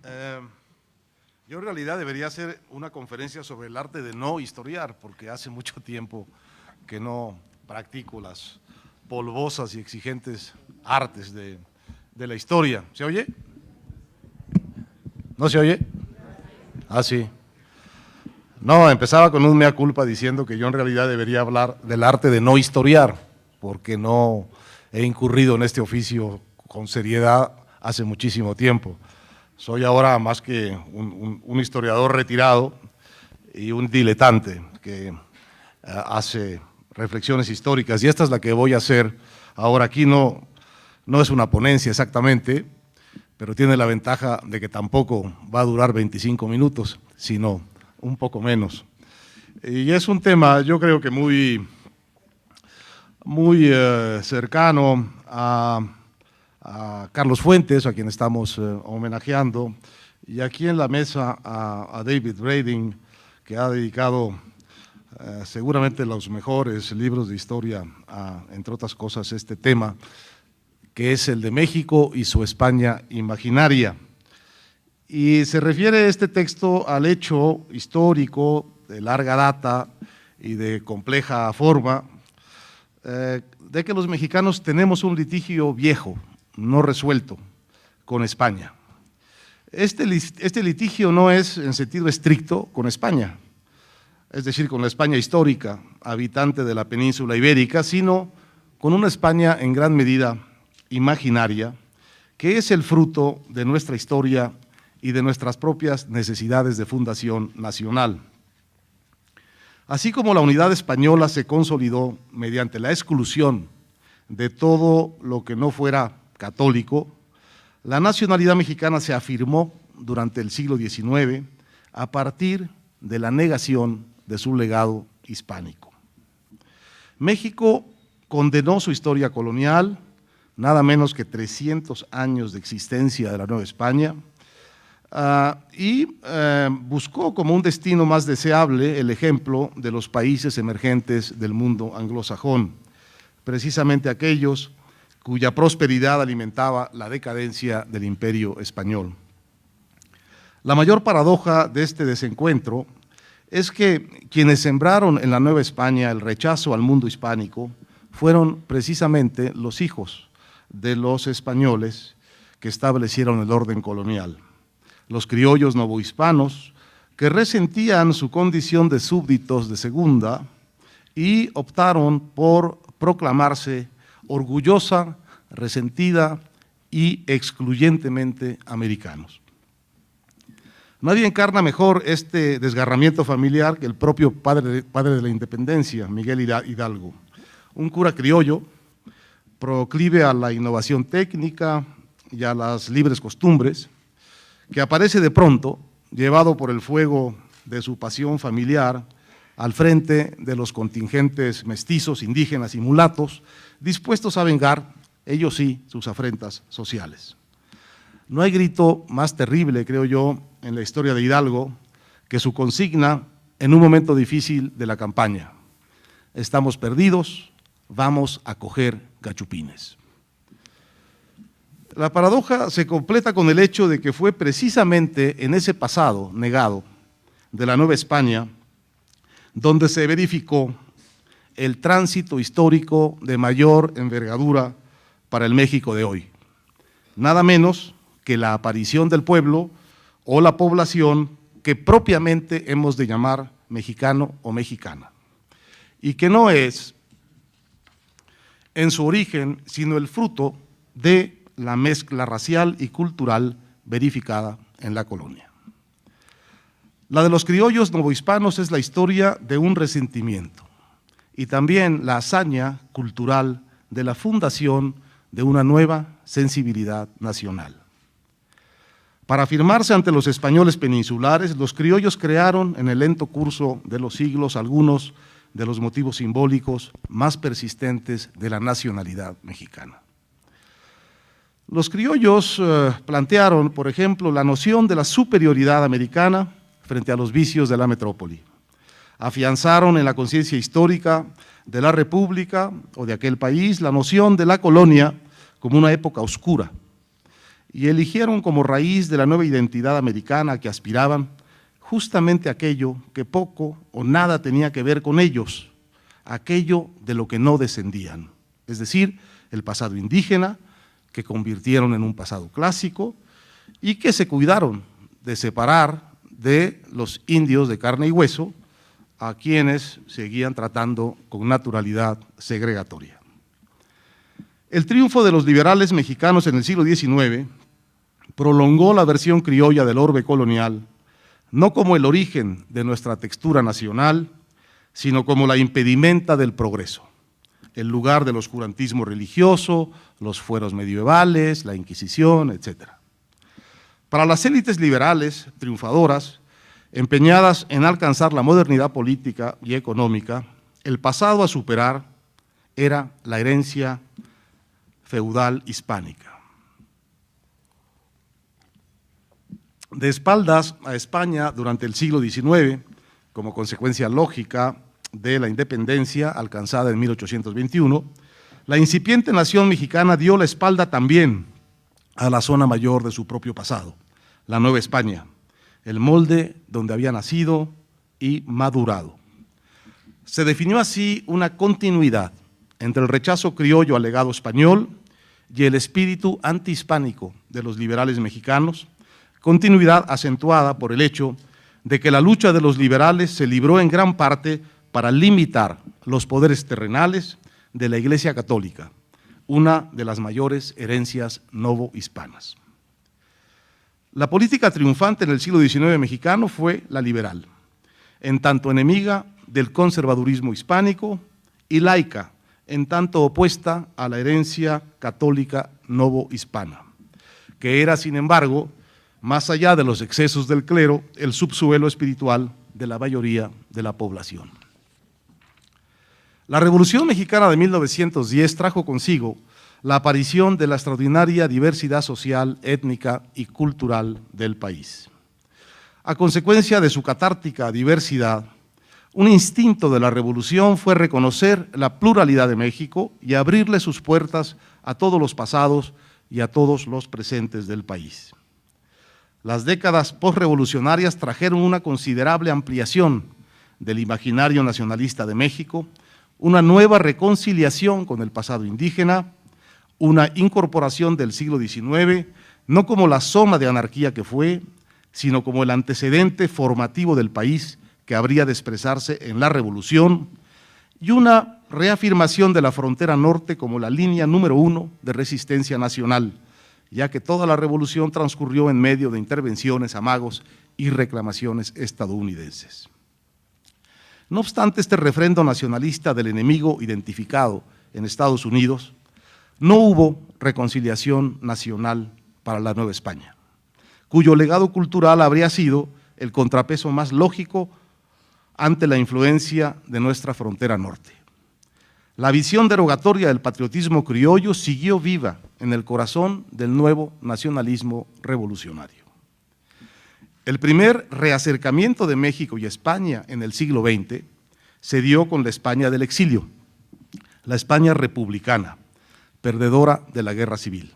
Eh, yo en realidad debería hacer una conferencia sobre el arte de no historiar, porque hace mucho tiempo que no practico las polvosas y exigentes artes de la historia. ¿Se oye? ¿No se oye? Ah, sí. No, empezaba con un mea culpa diciendo que yo en realidad debería hablar del arte de no historiar, porque no he incurrido en este oficio con seriedad hace muchísimo tiempo. Soy ahora más que un historiador retirado y un diletante que hace reflexiones históricas, y esta es la que voy a hacer ahora aquí. No es una ponencia exactamente, pero tiene la ventaja de que tampoco va a durar 25 minutos, sino un poco menos. Y es un tema, yo creo que muy cercano a Carlos Fuentes, a quien estamos homenajeando, y aquí en la mesa a David Brading, que ha dedicado seguramente los mejores libros de historia entre otras cosas, este tema, que es el de México y su España imaginaria. Y se refiere este texto al hecho histórico de larga data y de compleja forma, de que los mexicanos tenemos un litigio viejo, no resuelto, con España. Este litigio no es en sentido estricto con España, es decir, con la España histórica, habitante de la península ibérica, sino con una España en gran medida imaginaria, que es el fruto de nuestra historia y de nuestras propias necesidades de fundación nacional. Así como la unidad española se consolidó mediante la exclusión de todo lo que no fuera católico, la nacionalidad mexicana se afirmó durante el siglo XIX a partir de la negación de su legado hispánico. México condenó su historia colonial, nada menos que 300 años de existencia de la Nueva España, y buscó como un destino más deseable el ejemplo de los países emergentes del mundo anglosajón, precisamente aquellos cuya prosperidad alimentaba la decadencia del imperio español. La mayor paradoja de este desencuentro es que quienes sembraron en la Nueva España el rechazo al mundo hispánico fueron precisamente los hijos de los españoles que establecieron el orden colonial, los criollos novohispanos que resentían su condición de súbditos de segunda y optaron por proclamarse orgullosa, resentida y excluyentemente americanos. Nadie encarna mejor este desgarramiento familiar que el propio padre de la independencia, Miguel Hidalgo, un cura criollo, proclive a la innovación técnica y a las libres costumbres, que aparece de pronto, llevado por el fuego de su pasión familiar, al frente de los contingentes mestizos, indígenas y mulatos, dispuestos a vengar, ellos sí, sus afrentas sociales. No hay grito más terrible, creo yo, en la historia de Hidalgo, que su consigna en un momento difícil de la campaña: estamos perdidos, vamos a coger gachupines. La paradoja se completa con el hecho de que fue precisamente en ese pasado negado de la Nueva España donde se verificó el tránsito histórico de mayor envergadura para el México de hoy. Nada menos que la aparición del pueblo o la población que propiamente hemos de llamar mexicano o mexicana, y que no es en su origen sino el fruto de la mezcla racial y cultural verificada en la colonia. La de los criollos novohispanos es la historia de un resentimiento y también la hazaña cultural de la fundación de una nueva sensibilidad nacional. Para afirmarse ante los españoles peninsulares, los criollos crearon en el lento curso de los siglos algunos de los motivos simbólicos más persistentes de la nacionalidad mexicana. Los criollos plantearon, por ejemplo, la noción de la superioridad americana frente a los vicios de la metrópoli. Afianzaron en la conciencia histórica de la república o de aquel país la noción de la colonia como una época oscura y eligieron como raíz de la nueva identidad americana a que aspiraban justamente aquello que poco o nada tenía que ver con ellos, aquello de lo que no descendían, es decir, el pasado indígena, que convirtieron en un pasado clásico y que se cuidaron de separar de los indios de carne y hueso, a quienes seguían tratando con naturalidad segregatoria. El triunfo de los liberales mexicanos en el siglo XIX prolongó la versión criolla del orbe colonial, no como el origen de nuestra textura nacional, sino como la impedimenta del progreso, el lugar del oscurantismo religioso, los fueros medievales, la Inquisición, etc. Para las élites liberales triunfadoras, empeñadas en alcanzar la modernidad política y económica, el pasado a superar era la herencia feudal hispánica. De espaldas a España durante el siglo XIX, como consecuencia lógica de la independencia alcanzada en 1821, la incipiente nación mexicana dio la espalda también a la zona mayor de su propio pasado, la Nueva España, el molde donde había nacido y madurado. Se definió así una continuidad entre el rechazo criollo al legado español y el espíritu antihispánico de los liberales mexicanos, continuidad acentuada por el hecho de que la lucha de los liberales se libró en gran parte para limitar los poderes terrenales de la Iglesia Católica, una de las mayores herencias novohispanas. La política triunfante en el siglo XIX mexicano fue la liberal, en tanto enemiga del conservadurismo hispánico y laica, en tanto opuesta a la herencia católica novohispana, que era, sin embargo, más allá de los excesos del clero, el subsuelo espiritual de la mayoría de la población. La Revolución Mexicana de 1910 trajo consigo la aparición de la extraordinaria diversidad social, étnica y cultural del país. A consecuencia de su catártica diversidad, un instinto de la revolución fue reconocer la pluralidad de México y abrirle sus puertas a todos los pasados y a todos los presentes del país. Las décadas posrevolucionarias trajeron una considerable ampliación del imaginario nacionalista de México, una nueva reconciliación con el pasado indígena, una incorporación del siglo XIX, no como la soma de anarquía que fue, sino como el antecedente formativo del país que habría de expresarse en la revolución, y una reafirmación de la frontera norte como la línea número 1 de resistencia nacional, ya que toda la revolución transcurrió en medio de intervenciones, amagos y reclamaciones estadounidenses. No obstante este refrendo nacionalista del enemigo identificado en Estados Unidos, no hubo reconciliación nacional para la Nueva España, cuyo legado cultural habría sido el contrapeso más lógico ante la influencia de nuestra frontera norte. La visión derogatoria del patriotismo criollo siguió viva en el corazón del nuevo nacionalismo revolucionario. El primer reacercamiento de México y España en el siglo XX se dio con la España del exilio, la España republicana, perdedora de la guerra civil.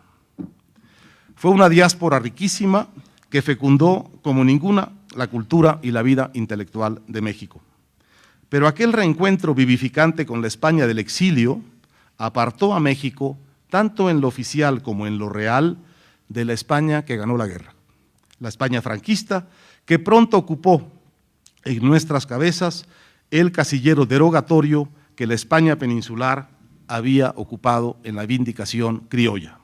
Fue una diáspora riquísima que fecundó como ninguna la cultura y la vida intelectual de México. Pero aquel reencuentro vivificante con la España del exilio apartó a México, tanto en lo oficial como en lo real, de la España que ganó la guerra. La España franquista, que pronto ocupó en nuestras cabezas el casillero derogatorio que la España peninsular había ocupado en la vindicación criolla.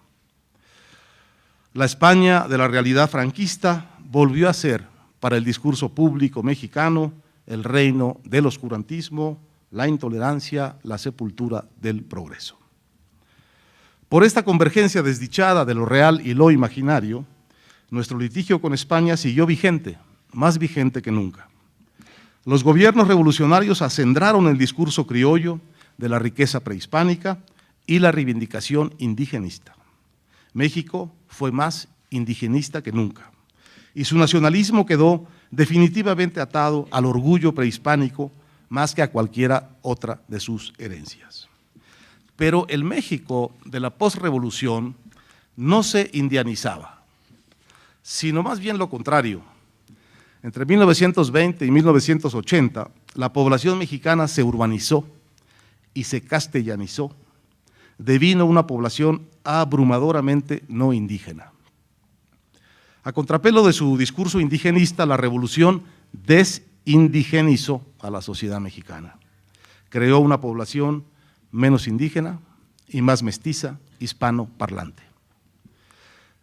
La España de la realidad franquista volvió a ser, para el discurso público mexicano, el reino del oscurantismo, la intolerancia, la sepultura del progreso. Por esta convergencia desdichada de lo real y lo imaginario, nuestro litigio con España siguió vigente, más vigente que nunca. Los gobiernos revolucionarios acendraron el discurso criollo de la riqueza prehispánica y la reivindicación indigenista. México fue más indigenista que nunca, y su nacionalismo quedó definitivamente atado al orgullo prehispánico más que a cualquiera otra de sus herencias. Pero el México de la posrevolución no se indianizaba, sino más bien lo contrario. Entre 1920 y 1980, la población mexicana se urbanizó y se castellanizó, devino una población abrumadoramente no indígena. A contrapelo de su discurso indigenista, la revolución desindigenizó a la sociedad mexicana. Creó una población menos indígena y más mestiza, hispano-parlante.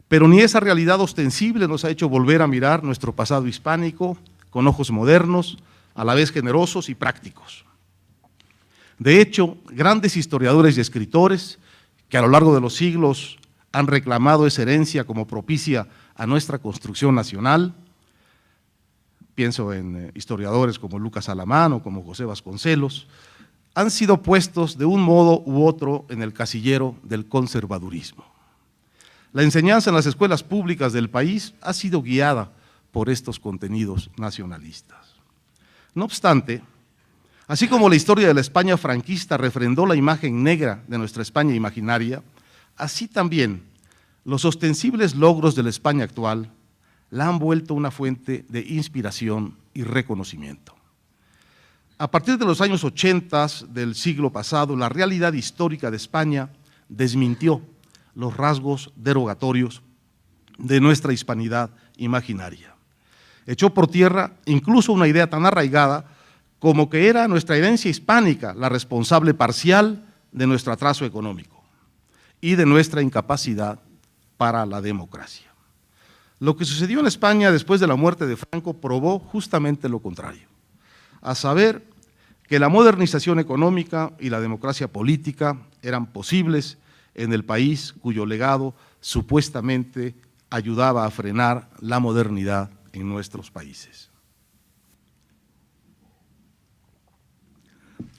Pero ni esa realidad ostensible nos ha hecho volver a mirar nuestro pasado hispánico con ojos modernos, a la vez generosos y prácticos. De hecho, grandes historiadores y escritores que a lo largo de los siglos han reclamado esa herencia como propicia a nuestra construcción nacional, pienso en historiadores como Lucas Alamán o como José Vasconcelos, han sido puestos de un modo u otro en el casillero del conservadurismo. La enseñanza en las escuelas públicas del país ha sido guiada por estos contenidos nacionalistas. No obstante, así como la historia de la España franquista refrendó la imagen negra de nuestra España imaginaria, así también los ostensibles logros de la España actual la han vuelto una fuente de inspiración y reconocimiento. A partir de los años 80 del siglo pasado, la realidad histórica de España desmintió los rasgos derogatorios de nuestra hispanidad imaginaria. Echó por tierra incluso una idea tan arraigada como que era nuestra herencia hispánica la responsable parcial de nuestro atraso económico y de nuestra incapacidad para la democracia. Lo que sucedió en España después de la muerte de Franco probó justamente lo contrario, a saber que la modernización económica y la democracia política eran posibles en el país cuyo legado supuestamente ayudaba a frenar la modernidad en nuestros países.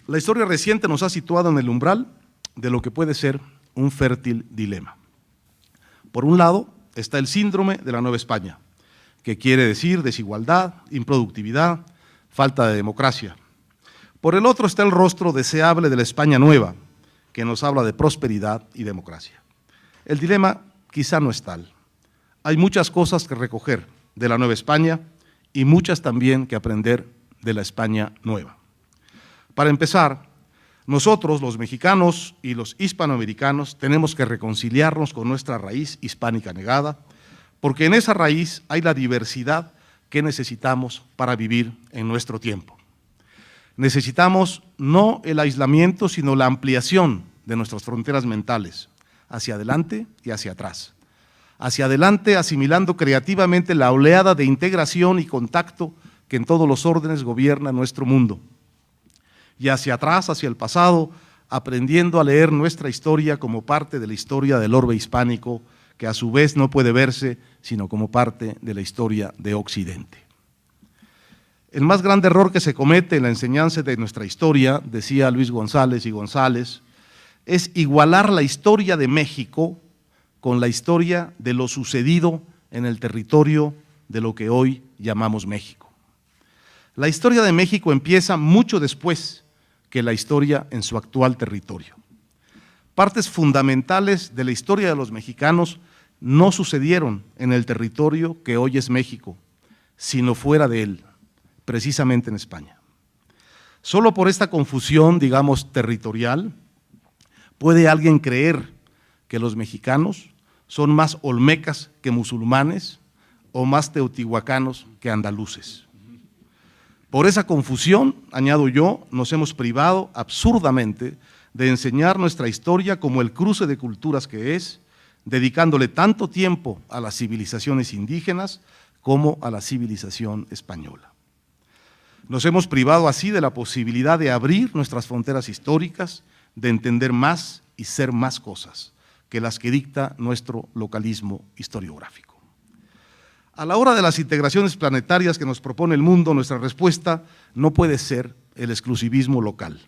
La historia reciente nos ha situado en el umbral de lo que puede ser un fértil dilema. Por un lado está el síndrome de la Nueva España, que quiere decir desigualdad, improductividad, falta de democracia. Por el otro está el rostro deseable de la España nueva, que nos habla de prosperidad y democracia. El dilema quizá no es tal. Hay muchas cosas que recoger de la Nueva España y muchas también que aprender de la España nueva. Para empezar, nosotros, los mexicanos y los hispanoamericanos, tenemos que reconciliarnos con nuestra raíz hispánica negada, porque en esa raíz hay la diversidad que necesitamos para vivir en nuestro tiempo. Necesitamos no el aislamiento, sino la ampliación de nuestras fronteras mentales, hacia adelante y hacia atrás. Hacia adelante, asimilando creativamente la oleada de integración y contacto que en todos los órdenes gobierna nuestro mundo. Y hacia atrás, hacia el pasado, aprendiendo a leer nuestra historia como parte de la historia del orbe hispánico, que a su vez no puede verse sino como parte de la historia de Occidente. El más grande error que se comete en la enseñanza de nuestra historia, decía Luis González y González, es igualar la historia de México con la historia de lo sucedido en el territorio de lo que hoy llamamos México. La historia de México empieza mucho después que la historia en su actual territorio. Partes fundamentales de la historia de los mexicanos no sucedieron en el territorio que hoy es México, sino fuera de él, precisamente en España. Solo por esta confusión, digamos, territorial, puede alguien creer que los mexicanos son más olmecas que musulmanes o más teotihuacanos que andaluces. Por esa confusión, añado yo, nos hemos privado absurdamente de enseñar nuestra historia como el cruce de culturas que es, dedicándole tanto tiempo a las civilizaciones indígenas como a la civilización española. Nos hemos privado así de la posibilidad de abrir nuestras fronteras históricas, de entender más y ser más cosas que las que dicta nuestro localismo historiográfico. A la hora de las integraciones planetarias que nos propone el mundo, nuestra respuesta no puede ser el exclusivismo local,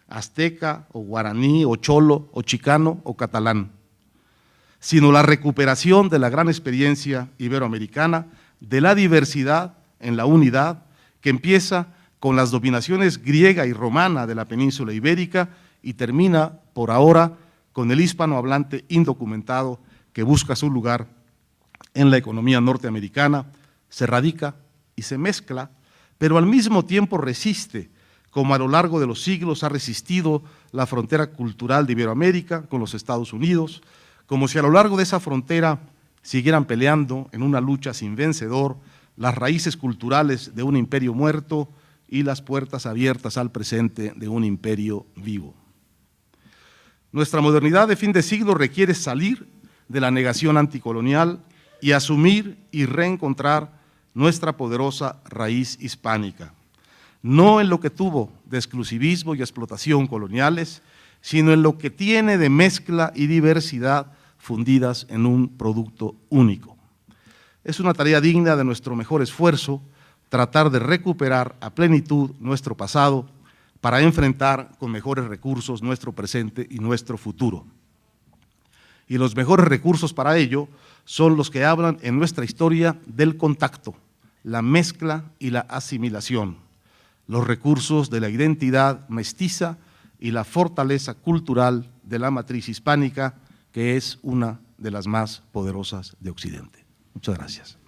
azteca o guaraní o cholo o chicano o catalán, sino la recuperación de la gran experiencia iberoamericana, de la diversidad en la unidad, que empieza con las dominaciones griega y romana de la península ibérica y termina, por ahora, con el hispanohablante indocumentado que busca su lugar en la economía norteamericana, se radica y se mezcla, pero al mismo tiempo resiste, como a lo largo de los siglos ha resistido la frontera cultural de Iberoamérica con los Estados Unidos, como si a lo largo de esa frontera siguieran peleando en una lucha sin vencedor las raíces culturales de un imperio muerto y las puertas abiertas al presente de un imperio vivo. Nuestra modernidad de fin de siglo requiere salir de la negación anticolonial y asumir y reencontrar nuestra poderosa raíz hispánica, no en lo que tuvo de exclusivismo y explotación coloniales, sino en lo que tiene de mezcla y diversidad fundidas en un producto único. Es una tarea digna de nuestro mejor esfuerzo tratar de recuperar a plenitud nuestro pasado para enfrentar con mejores recursos nuestro presente y nuestro futuro. Y los mejores recursos para ello son los que hablan en nuestra historia del contacto, la mezcla y la asimilación, los recursos de la identidad mestiza y la fortaleza cultural de la matriz hispánica, que es una de las más poderosas de Occidente. Muchas gracias.